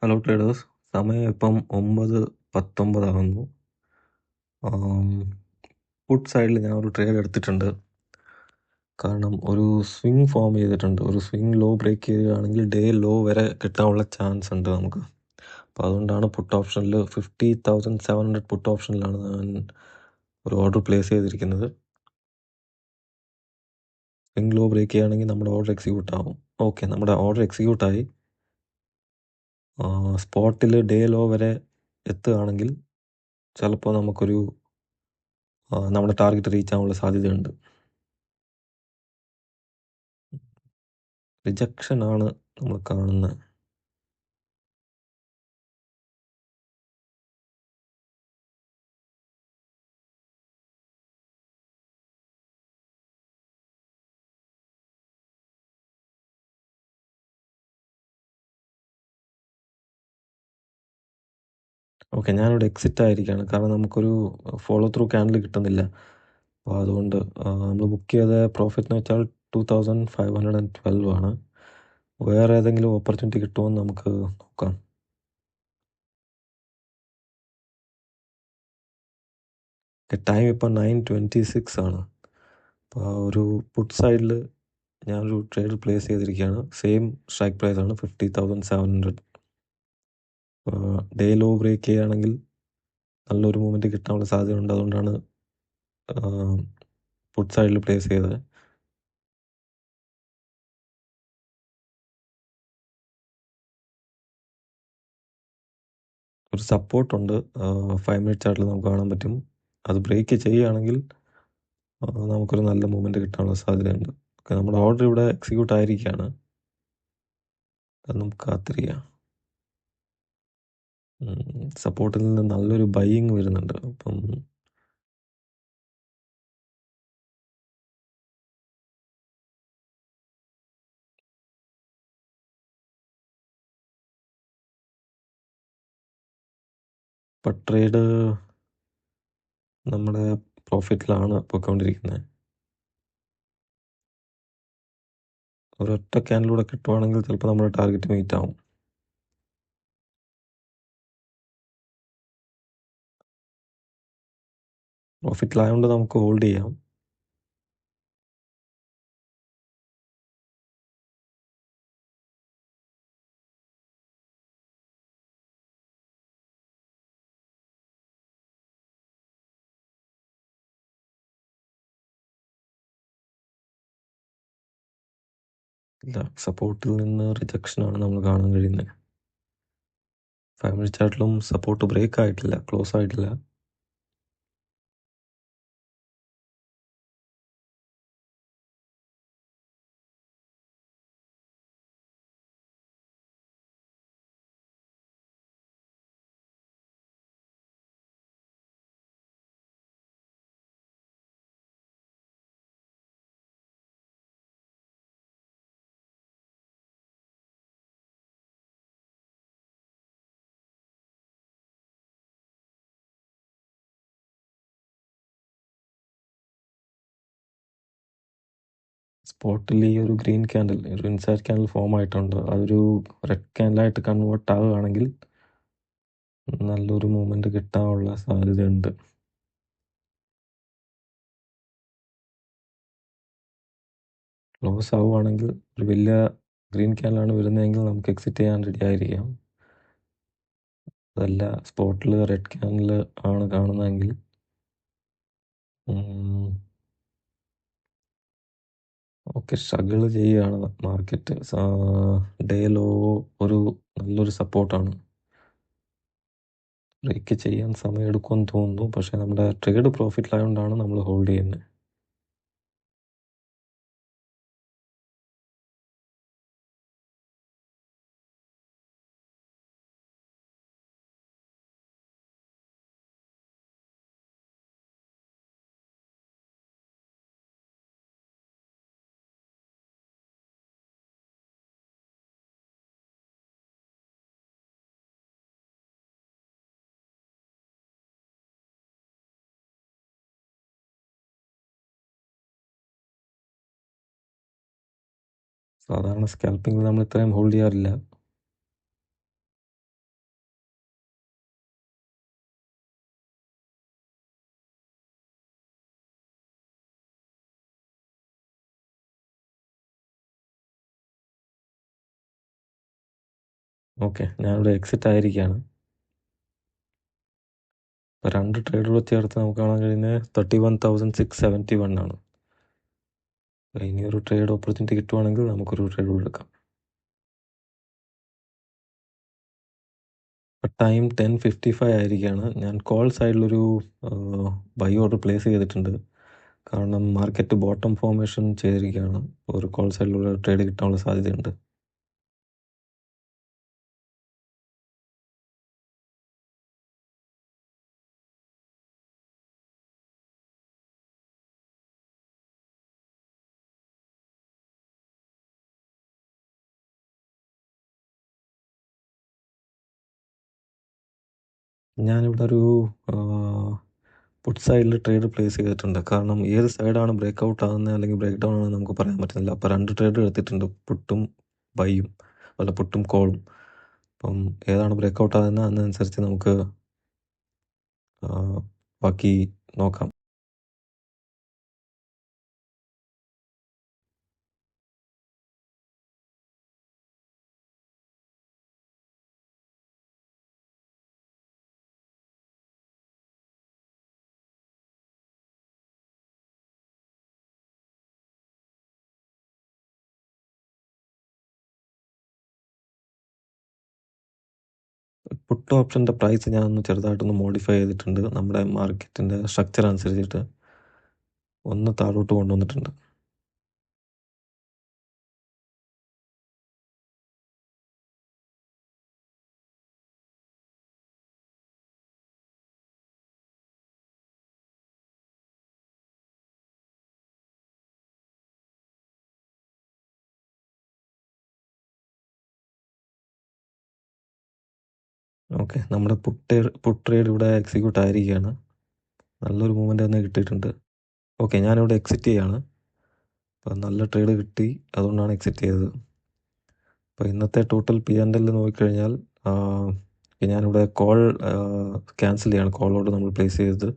Hello traders, സമയം ഇപ്പം 9:19 ആകുന്നു. പുട്ട് സൈഡിൽ ഞാൻ ഒരു ട്രേഡ് എടുത്തിട്ടുണ്ട്. കാരണം ഒരു സ്വിങ് ഫോം ചെയ്തിട്ടുണ്ട്. ഒരു സ്വിങ് ലോ ബ്രേക്ക് ചെയ്യുകയാണെങ്കിൽ ഡേ ലോ വരെ കിട്ടാനുള്ള ചാൻസ് ഉണ്ട് നമുക്ക്. അപ്പോൾ അതുകൊണ്ടാണ് പുട്ട് ഓപ്ഷനിൽ 50,700 പുട്ട് ഓപ്ഷനിലാണ് ഞാൻ ഒരു ഓർഡർ പ്ലേസ് ചെയ്തിരിക്കുന്നത്. സ്വിങ് ലോ ബ്രേക്ക് ചെയ്യുകയാണെങ്കിൽ നമ്മുടെ ഓർഡർ എക്സിക്യൂട്ട് ആവും. ഓക്കെ, നമ്മുടെ ഓർഡർ എക്സിക്യൂട്ടായി. സ്പോട്ടിൽ ഡേ ലോ വരെ എത്തുകയാണെങ്കിൽ ചിലപ്പോൾ നമുക്കൊരു നമ്മുടെ ടാർഗറ്റ് റീച്ച് ആവാനുള്ള സാധ്യതയുണ്ട്. റിജക്ഷൻ ആണ് നമ്മൾ കാണുന്നത്. ഓക്കെ, ഞാനിവിടെ എക്സിറ്റ് ആയിരിക്കുകയാണ്. കാരണം നമുക്കൊരു ഫോളോ ത്രൂ ക്യാൻഡിൽ കിട്ടുന്നില്ല. അപ്പോൾ അതുകൊണ്ട് നമ്മൾ ബുക്ക് ചെയ്ത പ്രോഫിറ്റ് എന്ന് വെച്ചാൽ 2512 ആണ്. വേറെ ഏതെങ്കിലും ഓപ്പർച്യൂണിറ്റി കിട്ടുമോ എന്ന് നമുക്ക് നോക്കാം. ടൈം ഇപ്പോൾ 9:26 ആണ്. അപ്പോൾ ഒരു പുട്ട് സൈഡിൽ ഞാനൊരു ട്രേഡ് പ്ലേസ് ചെയ്തിരിക്കുകയാണ്. സെയിം സ്ട്രൈക്ക് പ്രൈസ് ആണ് 50,700. ഡേ ലോ ബ്രേക്ക് ചെയ്യുകയാണെങ്കിൽ നല്ലൊരു മൂവ്മെൻറ്റ് കിട്ടാനുള്ള സാധ്യതയുണ്ട്. അതുകൊണ്ടാണ് പുട്ട് സൈഡിൽ പ്ലേസ് ചെയ്തത്. ഒരു സപ്പോർട്ടുണ്ട് 5 മിനിറ്റ് ചാർട്ടിൽ നമുക്ക് കാണാൻ പറ്റും. അത് ബ്രേക്ക് ചെയ്യുകയാണെങ്കിൽ നമുക്കൊരു നല്ല മൂവ്മെൻറ്റ് കിട്ടാനുള്ള സാധ്യതയുണ്ട്. ഓക്കെ, നമ്മുടെ ഓർഡർ ഇവിടെ എക്സിക്യൂട്ട് ആയിരിക്കുകയാണ്. അത് നമുക്ക് കാത്തിരിക്കാം. സപ്പോർട്ടിൽ നിന്ന് നല്ലൊരു ബൈയിങ് വരുന്നുണ്ട്. അപ്പം ഇപ്പം ട്രേഡ് നമ്മുടെ പ്രോഫിറ്റിലാണ് പോയിക്കൊണ്ടിരിക്കുന്നത്. ഒരൊറ്റ ക്യാനിലൂടെ കിട്ടുവാണെങ്കിൽ ചിലപ്പോൾ നമ്മുടെ ടാർഗറ്റ് മീറ്റ് ആവും. പ്രോഫിറ്റിലായതുകൊണ്ട് നമുക്ക് ഹോൾഡ് ചെയ്യാം. ഇല്ല, സപ്പോർട്ടിൽ നിന്ന് റിജക്ഷനാണ് നമ്മൾ കാണാൻ കഴിയുന്നത്. 5 മിനിറ്റ് ചാർട്ടിലും സപ്പോർട്ട് ബ്രേക്ക് ആയിട്ടില്ല, ക്ലോസ് ആയിട്ടില്ല. സ്പോട്ടിൽ ഈ ഒരു ഗ്രീൻ ക്യാൻഡിൽ, ഒരു ഇൻസൈഡ് ക്യാൻഡിൽ ഫോം ആയിട്ടുണ്ട്. അതൊരു റെഡ് ക്യാൻഡിലായിട്ട് കൺവേർട്ട് ആവുകയാണെങ്കിൽ നല്ലൊരു മൂവ്മെൻറ്റ് കിട്ടാനുള്ള സാധ്യതയുണ്ട്. ക്ലോസ് ആവുകയാണെങ്കിൽ ഒരു വലിയ ഗ്രീൻ ക്യാൻഡിലാണ് വരുന്നതെങ്കിൽ നമുക്ക് എക്സിറ്റ് ചെയ്യാൻ റെഡി ആയിരിക്കാം. അതല്ല, സ്പോട്ടിൽ റെഡ് ക്യാൻഡിൽ ആണ് കാണുന്നതെങ്കിൽ ഓക്കെ, സ്ട്രഗിൾ ചെയ്യുകയാണ് മാർക്കറ്റ്. ഡേ ലോ ഒരു നല്ലൊരു സപ്പോർട്ടാണ്. ബ്രേക്ക് ചെയ്യാൻ സമയം എടുക്കുമെന്ന് തോന്നുന്നു. പക്ഷേ നമ്മുടെ ട്രേഡ് പ്രോഫിറ്റിലായതുകൊണ്ടാണ് നമ്മൾ ഹോൾഡ് ചെയ്യുന്നത്. സാധാരണ സ്കാൽപ്പിങ്ങിൽ നമ്മൾ ഇത്രയും ഹോൾഡ് ചെയ്യാറില്ല. ഓക്കെ, ഞാനിവിടെ എക്സിറ്റ് ആയിരിക്കുകയാണ്. ഇപ്പോൾ 2 ട്രേഡുകൾ ചേർത്ത് നമുക്ക് കാണാൻ കഴിയുന്നത് 31,671 ആണ്. ഇനിയൊരു ട്രേഡ് ഓപ്പർച്യൂണിറ്റി കിട്ടുവാണെങ്കിൽ നമുക്കൊരു ട്രേഡ് കൂടെ എടുക്കാം. ടൈം 10:55 ആയിരിക്കുകയാണ്. ഞാൻ കോൾ സൈഡിലൊരു ബൈ ഓർഡർ പ്ലേസ് ചെയ്തിട്ടുണ്ട്. കാരണം മാർക്കറ്റ് ബോട്ടം ഫോർമേഷൻ ചെയ്തിരിക്കുകയാണ്. ഒരു കോൾ സൈഡിലുള്ള ട്രേഡ് കിട്ടാനുള്ള സാധ്യതയുണ്ട്. ഞാനിവിടെ ഒരു പുട്ട് സൈഡിൽ ട്രേഡ് പ്ലേസ് ചെയ്തിട്ടുണ്ട്. കാരണം ഏത് സൈഡാണ് ബ്രേക്ക് ഔട്ട് ആകുന്നത് അല്ലെങ്കിൽ ബ്രേക്ക് ഡൗൺ ആണെന്ന് നമുക്ക് പറയാൻ പറ്റുന്നില്ല. അപ്പോൾ 2 ട്രേഡ് എടുത്തിട്ടുണ്ട്, പുട്ടും ബൈയും, അല്ല പുട്ടും കോളും. അപ്പം ഏതാണ് ബ്രേക്ക് ഔട്ട് ആകുന്നത് അതിനനുസരിച്ച് നമുക്ക് ബാക്കി നോക്കാം. പുട്ട് ഓപ്ഷൻ്റെ പ്രൈസ് ഞാനൊന്ന് ചെറുതായിട്ടൊന്ന് മോഡിഫൈ ചെയ്തിട്ടുണ്ട്. നമ്മുടെ മാർക്കറ്റിൻ്റെ സ്ട്രക്ചർ അനുസരിച്ചിട്ട് ഒന്ന് താഴോട്ട് കൊണ്ടുവന്നിട്ടുണ്ട്. ഓക്കെ, നമ്മുടെ പുട്ട് ട്രേഡ് ഇവിടെ എക്സിക്യൂട്ട് ആയിരിക്കുകയാണ്. നല്ലൊരു മൂവ്മെൻ്റ് തന്നെ കിട്ടിയിട്ടുണ്ട്. ഓക്കെ, ഞാനിവിടെ എക്സിറ്റ് ചെയ്യാണ്. അപ്പോൾ നല്ല ട്രേഡ് കിട്ടി, അതുകൊണ്ടാണ് എക്സിറ്റ് ചെയ്തത്. അപ്പോൾ ഇന്നത്തെ ടോട്ടൽ P&L നോക്കിക്കഴിഞ്ഞാൽ ഞാനിവിടെ കോൾ ക്യാൻസൽ ചെയ്യാണ്. കോളോട് നമ്മൾ പ്ലേസ് ചെയ്തത്.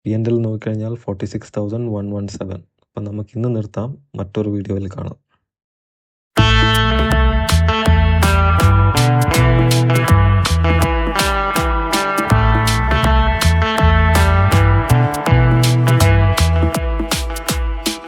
P&L നോക്കിക്കഴിഞ്ഞാൽ 46,117. അപ്പം നമുക്ക് ഇന്ന് നിർത്താം. മറ്റൊരു വീഡിയോയിൽ കാണാം.